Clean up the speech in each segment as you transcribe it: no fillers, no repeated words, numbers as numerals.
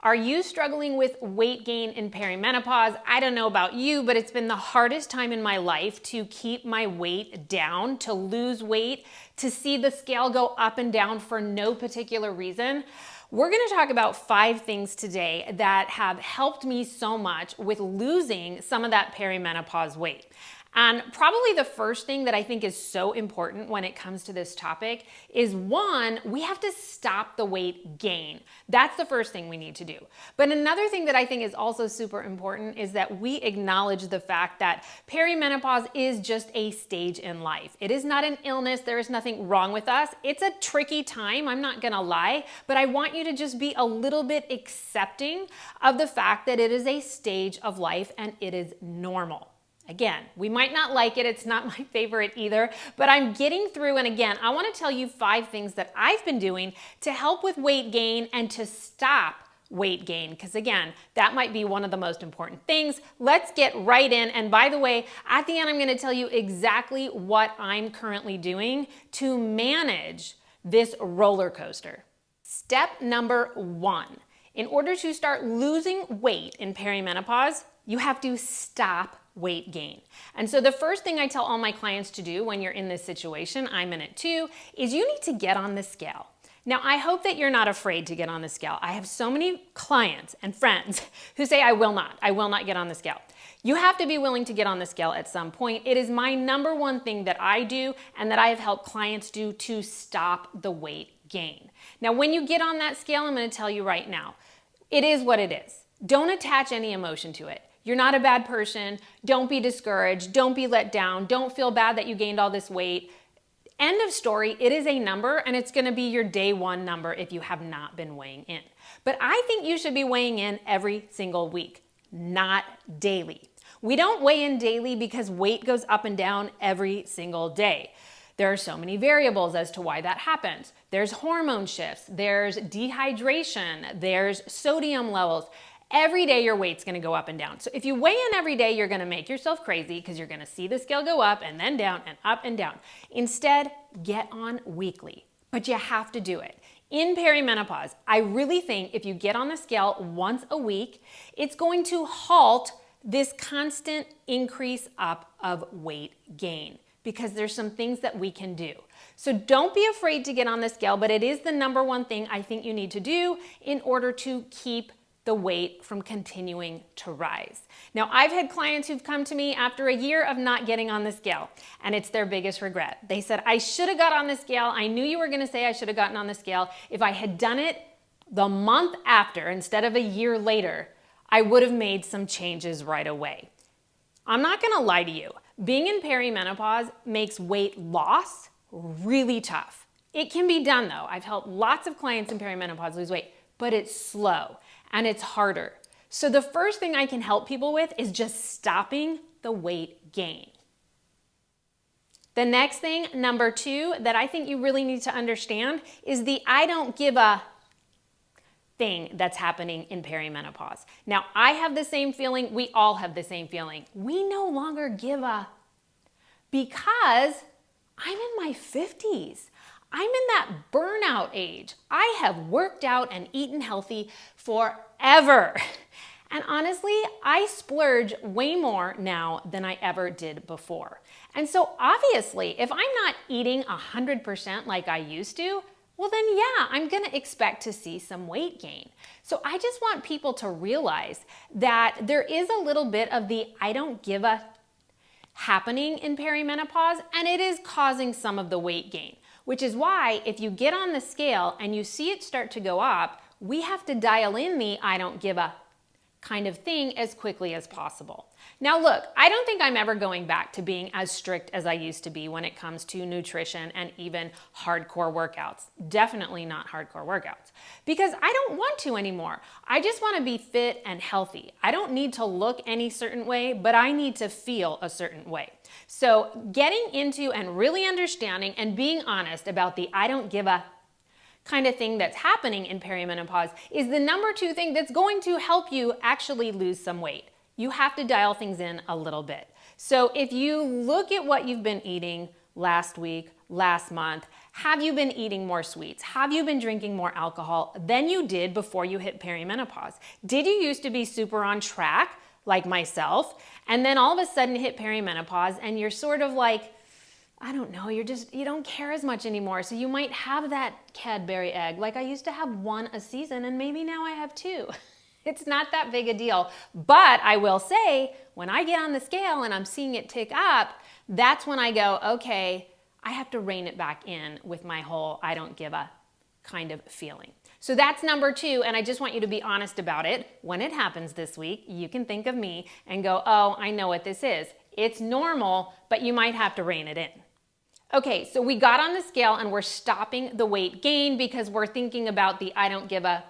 Are you struggling with weight gain in perimenopause? I don't know about you, but it's been the hardest time in my life to keep my weight down, to lose weight, to see the scale go up and down for no particular reason. We're going to talk about 5 things today that have helped me so much with losing some of that perimenopause weight. And probably the first thing that I think is so important when it comes to this topic is, one, we have to stop the weight gain. That's the first thing we need to do. But another thing that I think is also super important is that we acknowledge the fact that perimenopause is just a stage in life. It is not an illness. There is nothing wrong with us. It's a tricky time, I'm not gonna lie, but I want you to just be a little bit accepting of the fact that it is a stage of life and it is normal. Again, we might not like it. It's not my favorite either, but I'm getting through. And again, I want to tell you 5 things that I've been doing to help with weight gain and to stop weight gain. Because again, that might be one of the most important things. Let's get right in. And by the way, at the end, I'm going to tell you exactly what I'm currently doing to manage this roller coaster. Step number 1, in order to start losing weight in perimenopause, you have to stop weight gain. And so the first thing I tell all my clients to do when you're in this situation, I'm in it too, is you need to get on the scale. Now, I hope that you're not afraid to get on the scale. I have so many clients and friends who say, I will not get on the scale. You have to be willing to get on the scale at some point. It is my number 1 thing that I do and that I have helped clients do to stop the weight gain. Now, when you get on that scale, I'm going to tell you right now, it is what it is. Don't attach any emotion to it. You're not a bad person. Don't be discouraged. Don't be let down. Don't feel bad that you gained all this weight. End of story. It is a number and it's going to be your day 1 number if you have not been weighing in. But I think you should be weighing in every single week, not daily. We don't weigh in daily because weight goes up and down every single day. There are so many variables as to why that happens. There's hormone shifts, there's dehydration, there's sodium levels. Every day your weight's gonna go up and down. So if you weigh in every day, you're gonna make yourself crazy because you're gonna see the scale go up and then down and up and down. Instead, get on weekly, but you have to do it. In perimenopause, I really think if you get on the scale once a week, it's going to halt this constant increase up of weight gain because there's some things that we can do. So don't be afraid to get on the scale, but it is the number 1 thing I think you need to do in order to keep the weight from continuing to rise. Now, I've had clients who've come to me after a year of not getting on the scale, and it's their biggest regret. They said, I should have got on the scale. I knew you were gonna say I should have gotten on the scale. If I had done it the month after instead of a year later, I would have made some changes right away. I'm not gonna lie to you. Being in perimenopause makes weight loss really tough. It can be done though. I've helped lots of clients in perimenopause lose weight, but it's slow and it's harder. So the first thing I can help people with is just stopping the weight gain. The next thing, number 2, that I think you really need to understand is the I don't give a thing that's happening in perimenopause. Now, I have the same feeling. We all have the same feeling. We no longer give a because I'm in my 50s. I'm in that burnout age. I have worked out and eaten healthy forever. And honestly, I splurge way more now than I ever did before. And so obviously, if I'm not eating 100% like I used to, well then yeah, I'm gonna expect to see some weight gain. So I just want people to realize that there is a little bit of the I don't give a happening in perimenopause, and it is causing some of the weight gain. Which is why if you get on the scale and you see it start to go up, we have to dial in the I don't give a kind of thing as quickly as possible. Now look, I don't think I'm ever going back to being as strict as I used to be when it comes to nutrition and even hardcore workouts. Definitely not hardcore workouts because I don't want to anymore. I just want to be fit and healthy. I don't need to look any certain way, but I need to feel a certain way. So getting into and really understanding and being honest about the I don't give a kind of thing that's happening in perimenopause is the number 2 thing that's going to help you actually lose some weight. You have to dial things in a little bit. So if you look at what you've been eating last week, last month, Have you been eating more sweets? Have you been drinking more alcohol than you did before you hit perimenopause? Did you used to be super on track, like myself, and then all of a sudden hit perimenopause and you're sort of like, I don't know, you don't care as much anymore. So you might have that Cadbury egg. Like I used to have one a season and maybe now I have two. It's not that big a deal. But I will say, when I get on the scale and I'm seeing it tick up, that's when I go, okay, I have to rein it back in with my whole I don't give a kind of feeling. So that's number 2, and I just want you to be honest about it. When it happens this week, you can think of me and go, oh, I know what this is. It's normal, but you might have to rein it in. Okay, so we got on the scale and we're stopping the weight gain because we're thinking about the I don't give a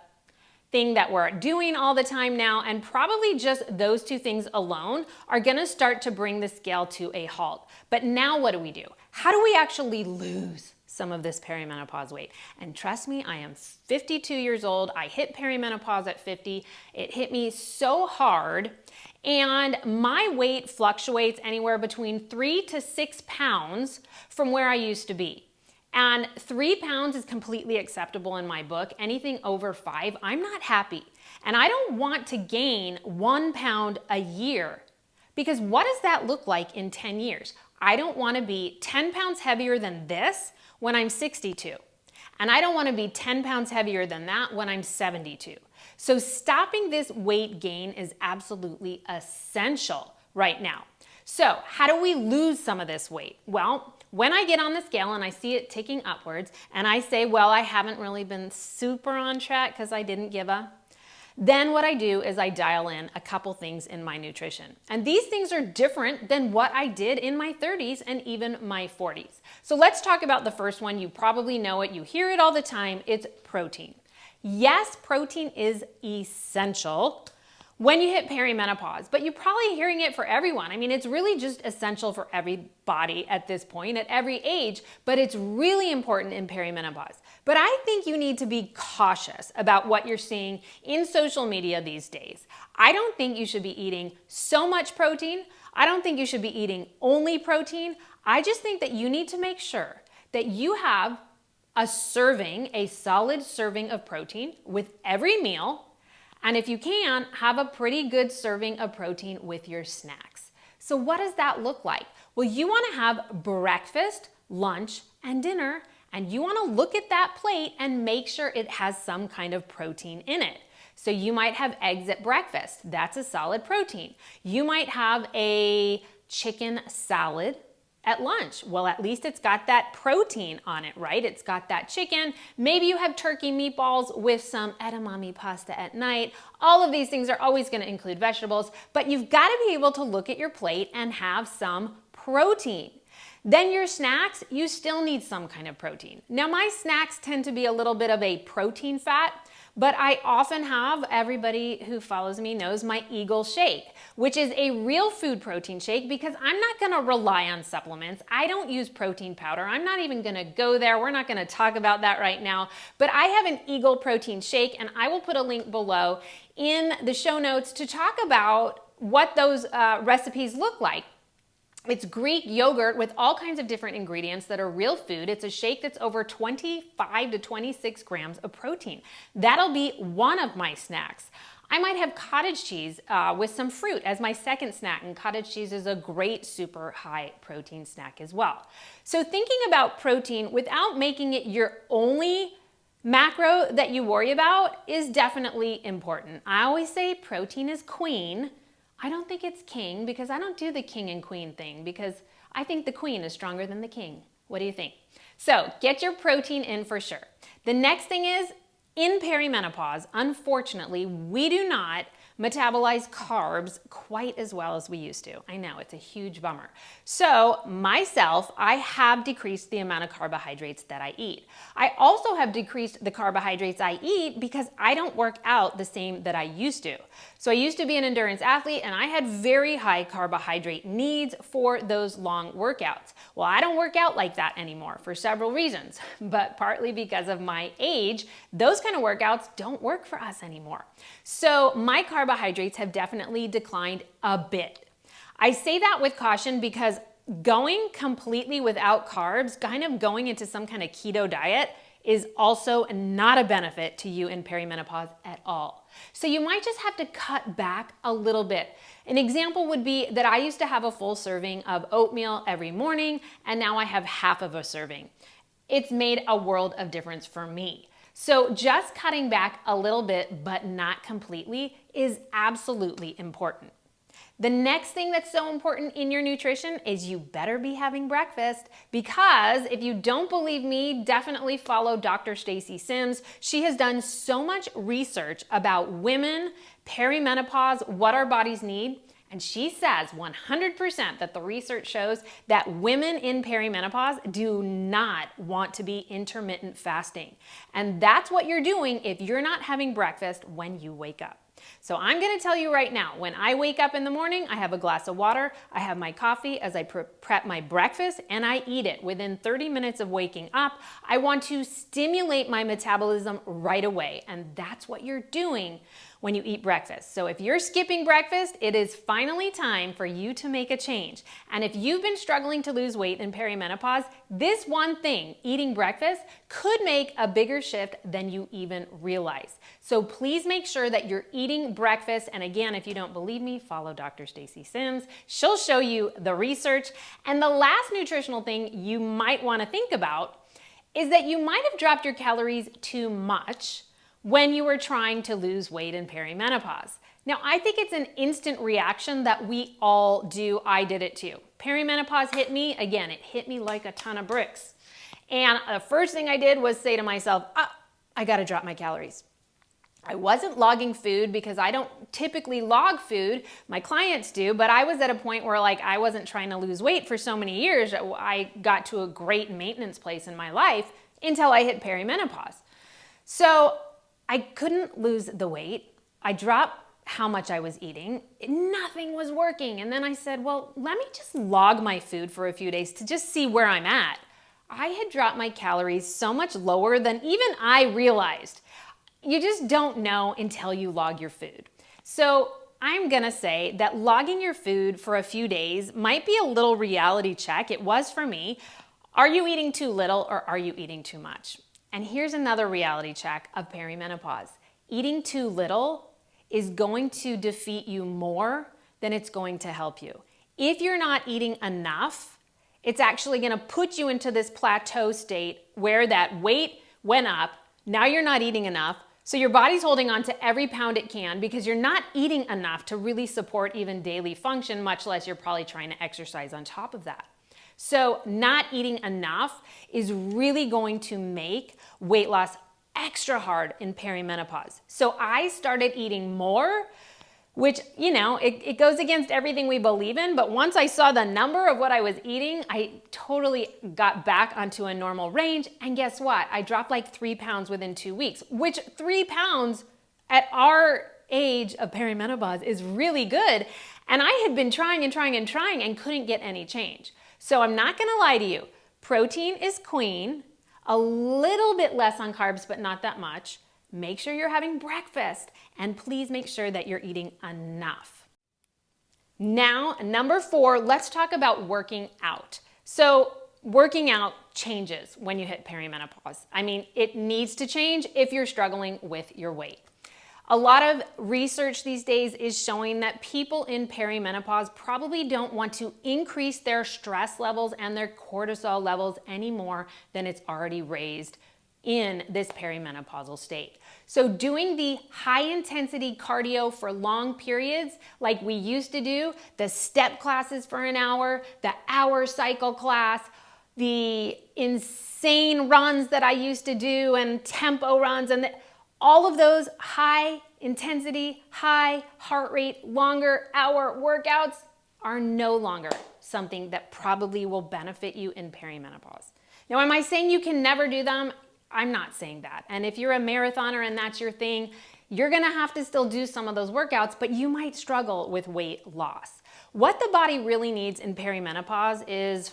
thing that we're doing all the time now, and probably just those 2 things alone are gonna start to bring the scale to a halt. But now what do? How do we actually lose some of this perimenopause weight? And trust me, I am 52 years old. I hit perimenopause at 50. It hit me so hard, and my weight fluctuates anywhere between 3 to 6 pounds from where I used to be. And 3 pounds is completely acceptable in my book. Anything over 5, I'm not happy. And I don't want to gain 1 pound a year, because what does that look like in 10 years? I don't want to be 10 pounds heavier than this when I'm 62. And I don't want to be 10 pounds heavier than that when I'm 72. So stopping this weight gain is absolutely essential right now. So how do we lose some of this weight? Well, when I get on the scale and I see it ticking upwards and I say, well, I haven't really been super on track because I didn't give a, then what I do is I dial in a couple things in my nutrition. And these things are different than what I did in my 30s and even my 40s. So let's talk about the first one. You probably know it. You hear it all the time. It's protein. Yes, protein is essential when you hit perimenopause, but you're probably hearing it for everyone. I mean, it's really just essential for everybody at this point, at every age, but it's really important in perimenopause. But I think you need to be cautious about what you're seeing in social media these days. I don't think you should be eating so much protein. I don't think you should be eating only protein. I just think that you need to make sure that you have a solid serving of protein with every meal. And if you can, have a pretty good serving of protein with your snacks. So what does that look like? Well, you want to have breakfast, lunch, and dinner, and you want to look at that plate and make sure it has some kind of protein in it. So you might have eggs at breakfast. That's a solid protein. You might have a chicken salad at lunch. Well, at least it's got that protein on it, right? It's got that chicken. Maybe you have turkey meatballs with some edamame pasta at night. All of these things are always going to include vegetables, but you've got to be able to look at your plate and have some protein. Then your snacks, you still need some kind of protein. Now, my snacks tend to be a little bit of a protein fat, but I often have, everybody who follows me knows, my Eagle shake, which is a real food protein shake, because I'm not going to rely on supplements. I don't use protein powder. I'm not even going to go there. We're not going to talk about that right now. But I have an Eagle protein shake, and I will put a link below in the show notes to talk about what those recipes look like. It's Greek yogurt with all kinds of different ingredients that are real food. It's a shake that's over 25 to 26 grams of protein. That'll be one of my snacks. I might have cottage cheese with some fruit as my second snack, and cottage cheese is a great super high protein snack as well. So thinking about protein without making it your only macro that you worry about is definitely important. I always say protein is queen. I don't think it's king, because I don't do the king and queen thing, because I think the queen is stronger than the king. What do you think? So get your protein in for sure. The next thing is, in perimenopause, unfortunately, we do not metabolize carbs quite as well as we used to. I know, it's a huge bummer. So myself, I have decreased the amount of carbohydrates that I eat. I also have decreased the carbohydrates I eat because I don't work out the same that I used to. So I used to be an endurance athlete, and I had very high carbohydrate needs for those long workouts. Well, I don't work out like that anymore for several reasons, but partly because of my age, those kind of workouts don't work for us anymore. So my carbohydrates have definitely declined a bit. I say that with caution because going completely without carbs, kind of going into some kind of keto diet, is also not a benefit to you in perimenopause at all. So you might just have to cut back a little bit. An example would be that I used to have a full serving of oatmeal every morning, and now I have half of a serving. It's made a world of difference for me. So just cutting back a little bit, but not completely, is absolutely important. The next thing that's so important in your nutrition is you better be having breakfast, because if you don't believe me, definitely follow Dr. Stacy Sims. She has done so much research about women, perimenopause, what our bodies need, and she says 100% that the research shows that women in perimenopause do not want to be intermittent fasting. And that's what you're doing if you're not having breakfast when you wake up. So I'm going to tell you right now, when I wake up in the morning, I have a glass of water, I have my coffee as I prep my breakfast, and I eat it. Within 30 minutes of waking up, I want to stimulate my metabolism right away, and that's what you're doing when you eat breakfast. So if you're skipping breakfast, it is finally time for you to make a change. And if you've been struggling to lose weight in perimenopause, this one thing, eating breakfast, could make a bigger shift than you even realize. So please make sure that you're eating breakfast. And again, if you don't believe me, follow Dr. Stacy Sims. She'll show you the research. And the last nutritional thing you might want to think about is that you might have dropped your calories too much when you were trying to lose weight in perimenopause. Now, I think it's an instant reaction that we all do. I did it too. Perimenopause hit me. Again, it hit me like a ton of bricks. And the first thing I did was say to myself, I got to drop my calories. I wasn't logging food because I don't typically log food. My clients do, but I was at a point where I wasn't trying to lose weight for so many years. I got to a great maintenance place in my life until I hit perimenopause. So I couldn't lose the weight. I dropped how much I was eating. Nothing was working. And then I said, well, let me just log my food for a few days to just see where I'm at. I had dropped my calories so much lower than even I realized. You just don't know until you log your food. So I'm gonna say that logging your food for a few days might be a little reality check. It was for me. Are you eating too little or are you eating too much? And here's another reality check of perimenopause. Eating too little is going to defeat you more than it's going to help you. If you're not eating enough, it's actually going to put you into this plateau state where that weight went up. Now you're not eating enough. So your body's holding on to every pound it can because you're not eating enough to really support even daily function, much less you're probably trying to exercise on top of that. So not eating enough is really going to make weight loss extra hard in perimenopause. So I started eating more, which, it goes against everything we believe in. But once I saw the number of what I was eating, I totally got back onto a normal range. And guess what? I dropped like 3 pounds within 2 weeks, which 3 pounds at our age of perimenopause is really good. And I had been trying and couldn't get any change. So I'm not gonna lie to you, protein is queen, a little bit less on carbs, but not that much. Make sure you're having breakfast, and please make sure that you're eating enough. Now, number 4, let's talk about working out. So working out changes when you hit perimenopause. I mean, it needs to change if you're struggling with your weight. A lot of research these days is showing that people in perimenopause probably don't want to increase their stress levels and their cortisol levels any more than it's already raised in this perimenopausal state. So doing the high intensity cardio for long periods like we used to do, the step classes for an hour, the hour cycle class, the insane runs that I used to do and tempo runs, and all of those high intensity, high heart rate, longer hour workouts are no longer something that probably will benefit you in perimenopause. Now, am I saying you can never do them? I'm not saying that. And if you're a marathoner and that's your thing, you're gonna have to still do some of those workouts, but you might struggle with weight loss. What the body really needs in perimenopause is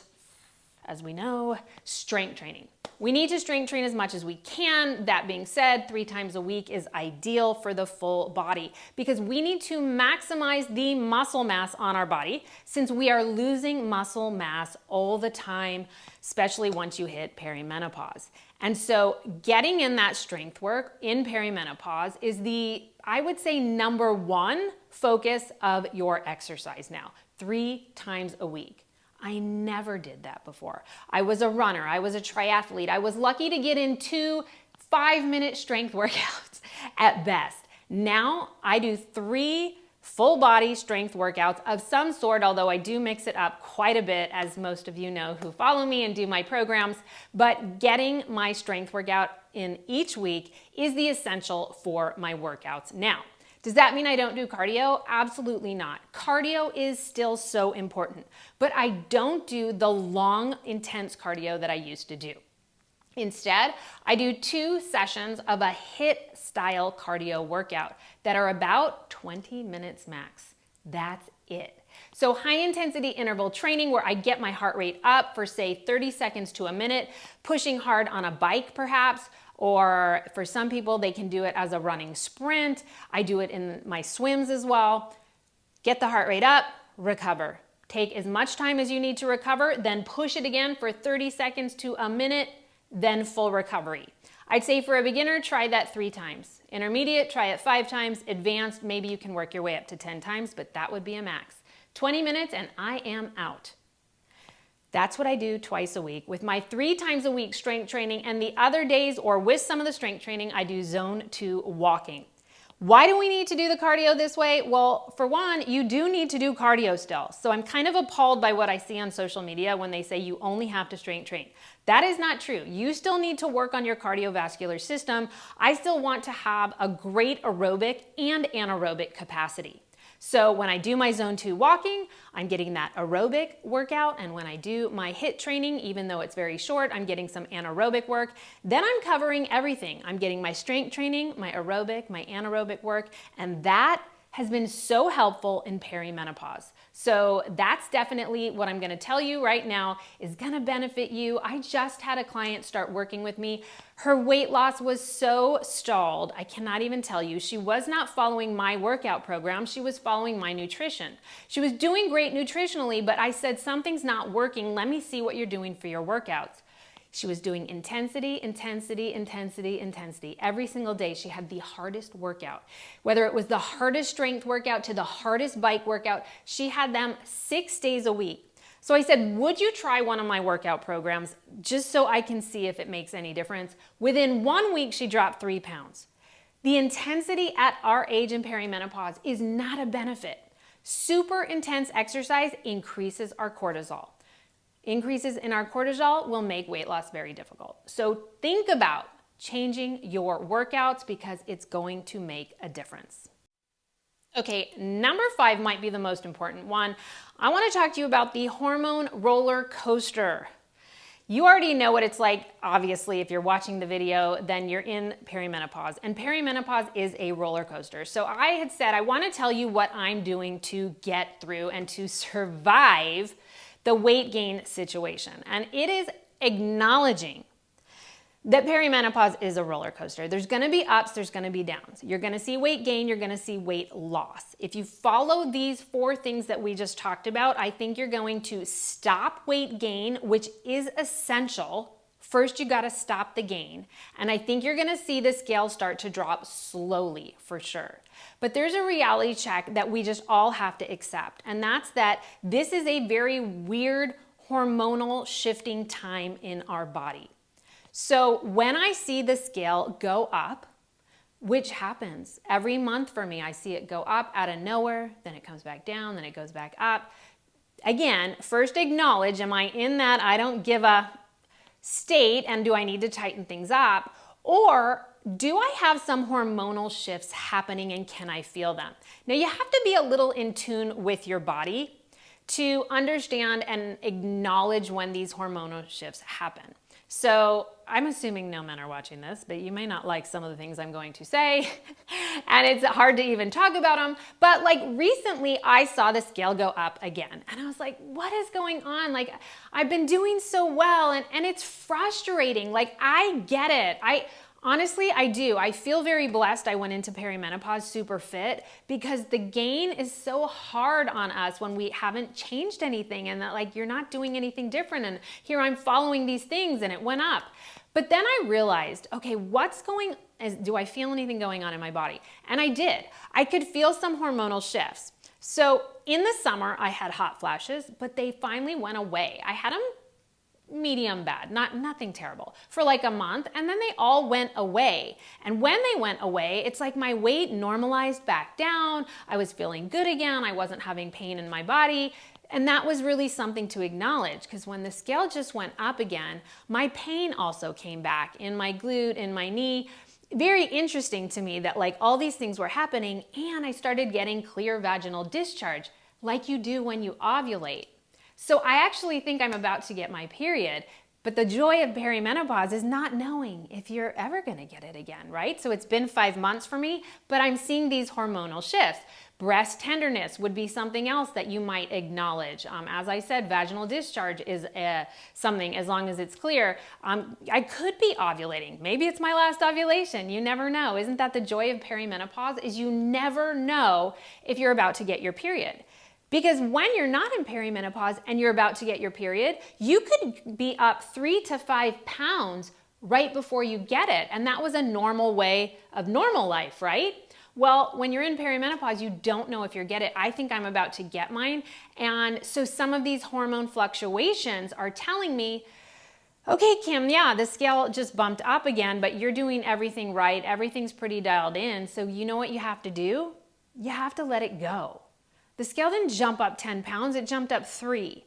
as we know, strength training. We need to strength train as much as we can. That being said, 3 times a week is ideal for the full body because we need to maximize the muscle mass on our body since we are losing muscle mass all the time, especially once you hit perimenopause. And so getting in that strength work in perimenopause is I would say, number 1 focus of your exercise now, 3 times a week. I never did that before. I was a runner. I was a triathlete. I was lucky to get in 2 5-minute strength workouts at best. Now I do 3 full body strength workouts of some sort, although I do mix it up quite a bit, as most of you know who follow me and do my programs. But getting my strength workout in each week is the essential for my workouts now. Does that mean I don't do cardio? Absolutely not. Cardio is still so important, but I don't do the long, intense cardio that I used to do. Instead, I do 2 sessions of a HIIT style cardio workout that are about 20 minutes max. That's it. So high intensity interval training where I get my heart rate up for say 30 seconds to a minute, pushing hard on a bike perhaps, or for some people, they can do it as a running sprint. I do it in my swims as well. Get the heart rate up, recover. Take as much time as you need to recover, then push it again for 30 seconds to a minute, then full recovery. I'd say for a beginner, try that 3 times. Intermediate, try it 5 times. Advanced, maybe you can work your way up to 10 times, but that would be a max. 20 minutes and I am out. That's what I do twice a week with my 3 times a week strength training, and the other days or with some of the strength training, I do zone 2 walking. Why do we need to do the cardio this way? Well, for one, you do need to do cardio still. So I'm kind of appalled by what I see on social media when they say you only have to strength train. That is not true. You still need to work on your cardiovascular system. I still want to have a great aerobic and anaerobic capacity. So when I do my zone 2 walking, I'm getting that aerobic workout. And when I do my HIIT training, even though it's very short, I'm getting some anaerobic work. Then I'm covering everything. I'm getting my strength training, my aerobic, my anaerobic work. And that has been so helpful in perimenopause. So that's definitely what I'm going to tell you right now is going to benefit you. I just had a client start working with me. Her weight loss was so stalled. I cannot even tell you. She was not following my workout program. She was following my nutrition. She was doing great nutritionally, but I said, something's not working. Let me see what you're doing for your workouts. She was doing intensity, intensity, intensity, intensity. Every single day she had the hardest workout. Whether it was the hardest strength workout to the hardest bike workout, she had them 6 days a week. So I said, would you try one of my workout programs just so I can see if it makes any difference? Within 1 week, she dropped 3 pounds. The intensity at our age in perimenopause is not a benefit. Super intense exercise increases our cortisol. Increases in our cortisol will make weight loss very difficult. So think about changing your workouts because it's going to make a difference. Okay, number 5 might be the most important one. I want to talk to you about the hormone roller coaster. You already know what it's like. Obviously, if you're watching the video, then you're in perimenopause. And perimenopause is a roller coaster. So I had said, I want to tell you what I'm doing to get through and to survive the weight gain situation. And it is acknowledging that perimenopause is a roller coaster. There's going to be ups, there's going to be downs. You're going to see weight gain, you're going to see weight loss. If you follow these 4 things that we just talked about, I think you're going to stop weight gain, which is essential. First, you got to stop the gain. And I think you're going to see the scale start to drop slowly for sure. But there's a reality check that we just all have to accept. And that's that this is a very weird hormonal shifting time in our body. So when I see the scale go up, which happens every month for me, I see it go up out of nowhere, then it comes back down, then it goes back up. Again, first acknowledge, am I in that I don't give a state and do I need to tighten things up? Or do I have some hormonal shifts happening and can I feel them? Now you have to be a little in tune with your body to understand and acknowledge when these hormonal shifts happen. So I'm assuming no men are watching this, but you may not like some of the things I'm going to say, and it's hard to even talk about them. But like recently I saw the scale go up again, and I was like, what is going on? Like, I've been doing so well, and it's frustrating. Like, I get it. Honestly, I do. I feel very blessed I went into perimenopause super fit, because the gain is so hard on us when we haven't changed anything, and that like you're not doing anything different, and here I'm following these things and it went up. But then I realized, okay, do I feel anything going on in my body? And I did. I could feel some hormonal shifts. So in the summer I had hot flashes, but they finally went away. I had them medium bad, nothing terrible, for like a month, and then they all went away. And when they went away, it's like my weight normalized back down. I was feeling good again. I wasn't having pain in my body. And that was really something to acknowledge, because when the scale just went up again, my pain also came back in my glute, in my knee. Very interesting to me that like all these things were happening, and I started getting clear vaginal discharge like you do when you ovulate. So I actually think I'm about to get my period, but the joy of perimenopause is not knowing if you're ever gonna get it again, right? So it's been 5 months for me, but I'm seeing these hormonal shifts. Breast tenderness would be something else that you might acknowledge. As I said, vaginal discharge is something, as long as it's clear. I could be ovulating. Maybe it's my last ovulation. You never know. Isn't that the joy of perimenopause? Is you never know if you're about to get your period. Because when you're not in perimenopause and you're about to get your period, you could be up 3 to 5 pounds right before you get it. And that was a normal way of normal life, right? Well, when you're in perimenopause, you don't know if you're get it. I think I'm about to get mine. And so some of these hormone fluctuations are telling me, okay, Kim, yeah, the scale just bumped up again, but you're doing everything right. Everything's pretty dialed in. So you know what you have to do? You have to let it go. The scale didn't jump up 10 pounds, it jumped up 3.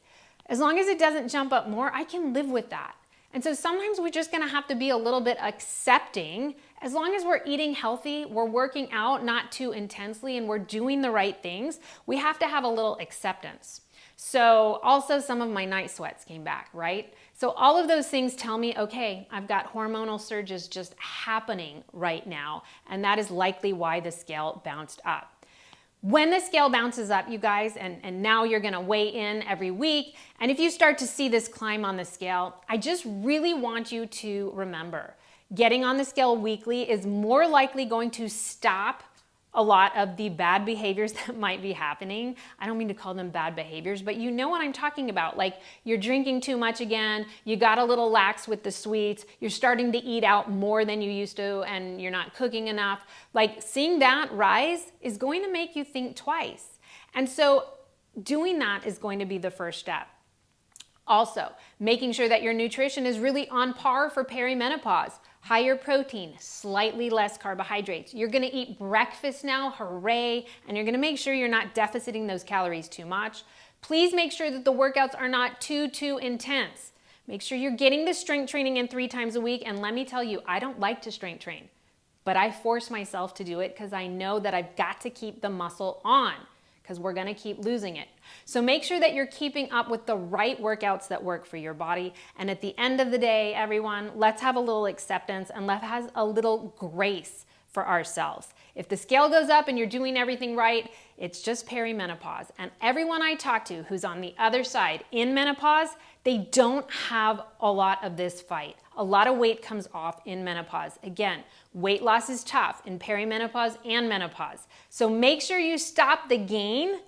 As long as it doesn't jump up more, I can live with that. And so sometimes we're just gonna have to be a little bit accepting. As long as we're eating healthy, we're working out not too intensely, and we're doing the right things, we have to have a little acceptance. So also some of my night sweats came back, right? So all of those things tell me, okay, I've got hormonal surges just happening right now, and that is likely why the scale bounced up. When the scale bounces up, you guys, and now you're gonna weigh in every week, and if you start to see this climb on the scale, I just really want you to remember, getting on the scale weekly is more likely going to stop a lot of the bad behaviors that might be happening. I don't mean to call them bad behaviors, but you know what I'm talking about. Like, you're drinking too much again, you got a little lax with the sweets, you're starting to eat out more than you used to, and you're not cooking enough. Like, seeing that rise is going to make you think twice. And so doing that is going to be the first step. Also, making sure that your nutrition is really on par for perimenopause. Higher protein, slightly less carbohydrates. You're gonna eat breakfast now, hooray, and you're gonna make sure you're not deficiting those calories too much. Please make sure that the workouts are not too intense. Make sure you're getting the strength training in 3 times a week, and let me tell you, I don't like to strength train, but I force myself to do it because I know that I've got to keep the muscle on, because we're gonna keep losing it. So make sure that you're keeping up with the right workouts that work for your body. And at the end of the day, everyone, let's have a little acceptance, and let's have a little grace for ourselves. If the scale goes up and you're doing everything right, it's just perimenopause. And everyone I talk to who's on the other side in menopause, they don't have a lot of this fight. A lot of weight comes off in menopause. Again, weight loss is tough in perimenopause and menopause. So make sure you stop the gain,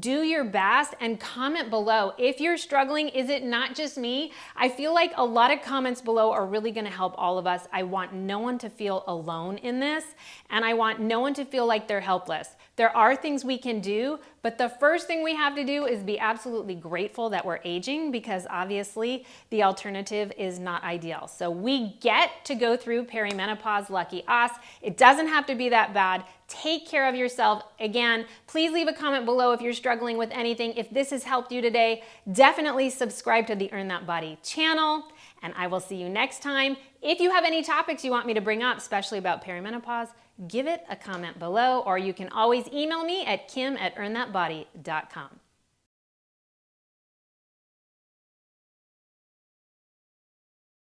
do your best, and comment below. If you're struggling, is it not just me? I feel like a lot of comments below are really gonna help all of us. I want no one to feel alone in this, and I want no one to feel like they're helpless. There are things we can do, but the first thing we have to do is be absolutely grateful that we're aging, because obviously the alternative is not ideal. So we get to go through perimenopause, lucky us. It doesn't have to be that bad. Take care of yourself. Again, please leave a comment below if you're struggling with anything. If this has helped you today, definitely subscribe to the Earn That Body channel, and I will see you next time. If you have any topics you want me to bring up, especially about perimenopause, give it a comment below, or you can always email me at kim@earnthatbody.com.